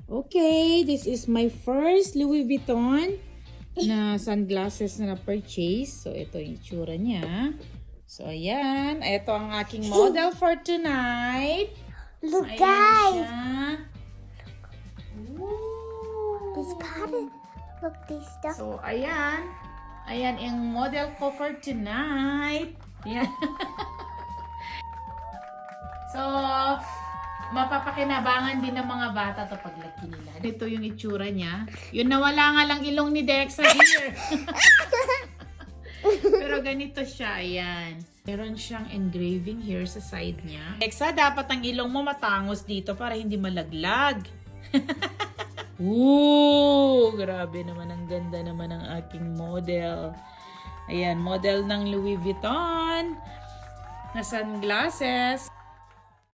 Okay, this is my first Louis Vuitton na sunglasses na na-purchase. So, ito yung itsura niya. So, ayan. Ito ang aking model for tonight. Look, Ayan guys. siya. This pattern. Look, this stuff. So, ayan. Ayan yung model ko for tonight. Ayan. So, mapapakinabangan din ng mga bata to paglaki nila. Ito yung itsura niya. Yun, nawala nga lang ilong ni Dexa here. Pero ganito siya, ayan. Meron siyang engraving here sa side niya. Dexa, dapat ang ilong mo matangos dito para hindi malaglag. Ooh, grabe naman. Ang ganda naman ng aking model. Ayan, model ng Louis Vuitton na sunglasses.